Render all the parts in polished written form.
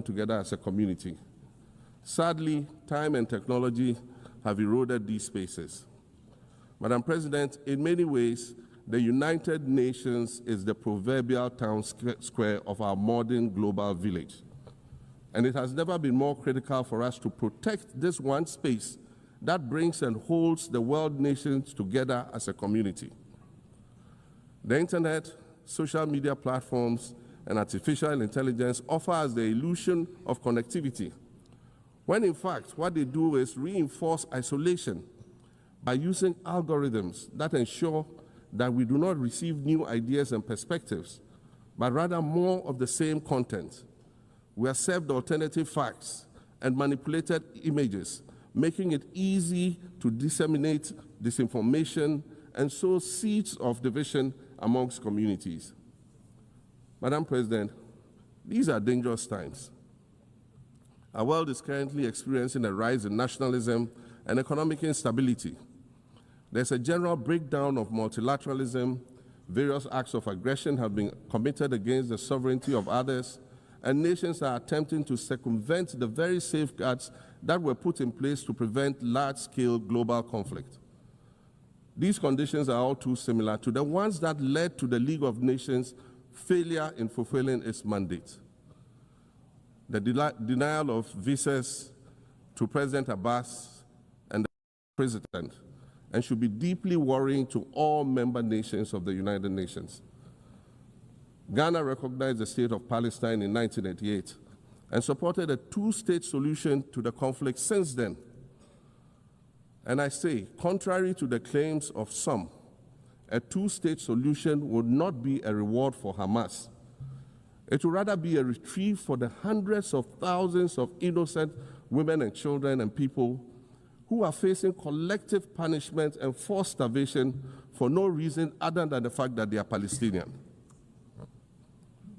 together as a community. Sadly, time and technology have eroded these spaces. Madam President, in many ways, the United Nations is the proverbial town square of our modern global village. And it has never been more critical for us to protect this one space that brings and holds the world nations together as a community. The internet, social media platforms, and artificial intelligence offer us the illusion of connectivity, when in fact what they do is reinforce isolation by using algorithms that ensure that we do not receive new ideas and perspectives, but rather more of the same content. We are served alternative facts and manipulated images, making it easy to disseminate disinformation and sow seeds of division amongst communities. Madam President, these are dangerous times. Our world is currently experiencing a rise in nationalism and economic instability. There's a general breakdown of multilateralism. Various acts of aggression have been committed against the sovereignty of others, and nations are attempting to circumvent the very safeguards that were put in place to prevent large-scale global conflict. These conditions are all too similar to the ones that led to the League of Nations' failure in fulfilling its mandate. The denial of visas to President Abbas and the President, and should be deeply worrying to all member nations of the United Nations. Ghana recognized the state of Palestine in 1988 and supported a two-state solution to the conflict since then. And I say, contrary to the claims of some, a two-state solution would not be a reward for Hamas. It would rather be a reprieve for the hundreds of thousands of innocent women and children and people who are facing collective punishment and forced starvation for no reason other than the fact that they are Palestinian.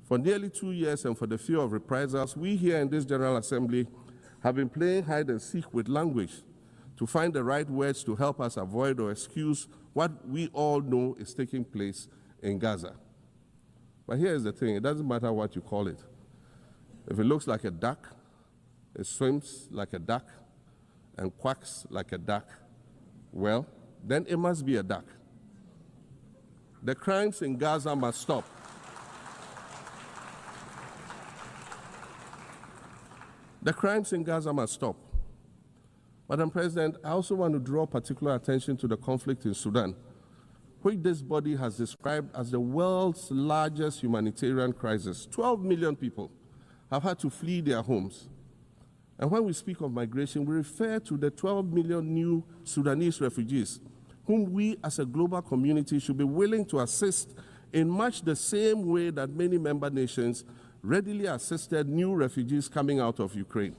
For nearly 2 years and for the fear of reprisals, we here in this General Assembly have been playing hide and seek with language to find the right words to help us avoid or excuse what we all know is taking place in Gaza. But here's the thing, it doesn't matter what you call it. If it looks like a duck, it swims like a duck, and quacks like a duck, well, then it must be a duck. The crimes in Gaza must stop. The crimes in Gaza must stop. Madam President, I also want to draw particular attention to the conflict in Sudan, which this body has described as the world's largest humanitarian crisis. 12 million people have had to flee their homes. And when we speak of migration, we refer to the 12 million new Sudanese refugees, whom we as a global community should be willing to assist in much the same way that many member nations readily assisted new refugees coming out of Ukraine.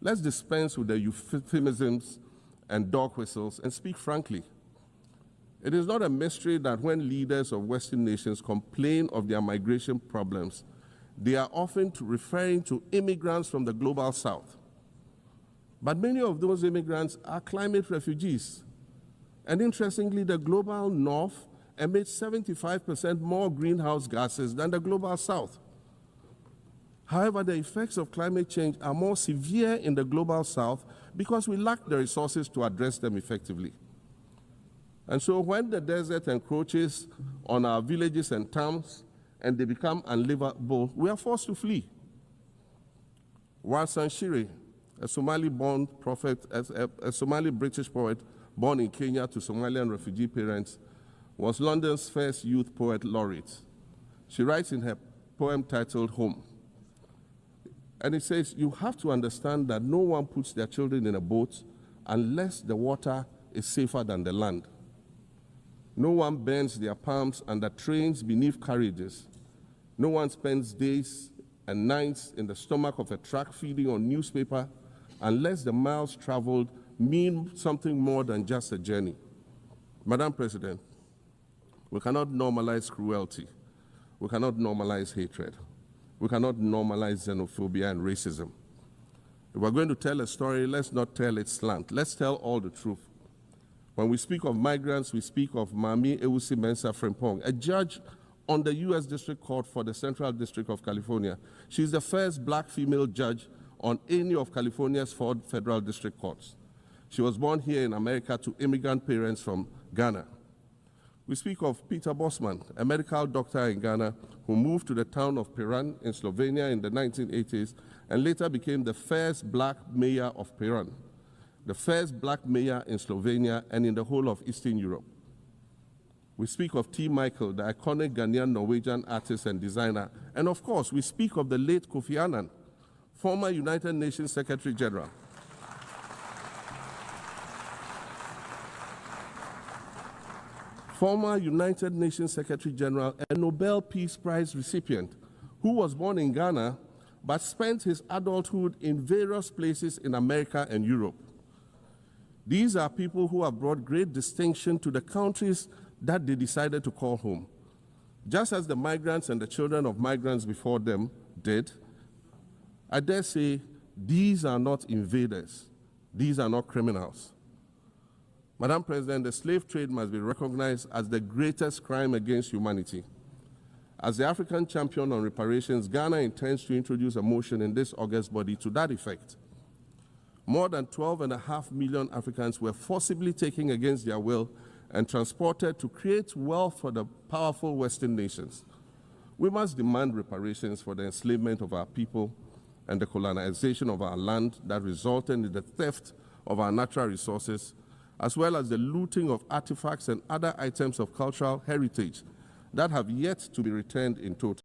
Let's dispense with the euphemisms and dog whistles and speak frankly. It is not a mystery that when leaders of Western nations complain of their migration problems, they are often referring to immigrants from the global south. But many of those immigrants are climate refugees. And interestingly, the global north emits 75% more greenhouse gases than the global south. However, the effects of climate change are more severe in the global south because we lack the resources to address them effectively. And so when the desert encroaches on our villages and towns and they become unlivable, we are forced to flee. Warsan Shire, a Somali-born prophet, a Somali-British poet born in Kenya to Somalian refugee parents, was London's first youth poet laureate. She writes in her poem titled Home. And it says, you have to understand that no one puts their children in a boat unless the water is safer than the land. No one bends their palms under trains beneath carriages. No one spends days and nights in the stomach of a truck feeding on newspaper unless the miles traveled mean something more than just a journey. Madam President, we cannot normalize cruelty. We cannot normalize hatred. We cannot normalize xenophobia and racism. If we're going to tell a story, let's not tell it slant. Let's tell all the truth. When we speak of migrants, we speak of Mami Ewusi Mensah Frimpong, a judge on the U.S. District Court for the Central District of California. She's the first black female judge on any of California's 4 federal district courts. She was born here in America to immigrant parents from Ghana. We speak of Peter Bosman, a medical doctor in Ghana who moved to the town of Piran in Slovenia in the 1980s and later became the first black mayor of Piran, the first black mayor in Slovenia and in the whole of Eastern Europe. We speak of T. Michael, the iconic Ghanaian Norwegian artist and designer. And of course, we speak of the late Kofi Annan, former United Nations Secretary General. Former United Nations Secretary General and Nobel Peace Prize recipient, who was born in Ghana but spent his adulthood in various places in America and Europe. These are people who have brought great distinction to the countries that they decided to call home. Just as the migrants and the children of migrants before them did, I dare say these are not invaders. These are not criminals. Madam President, the slave trade must be recognized as the greatest crime against humanity. As the African champion on reparations, Ghana intends to introduce a motion in this August body to that effect. More than 12.5 million Africans were forcibly taken against their will and transported to create wealth for the powerful Western nations. We must demand reparations for the enslavement of our people and the colonization of our land that resulted in the theft of our natural resources, as well as the looting of artifacts and other items of cultural heritage that have yet to be returned in total.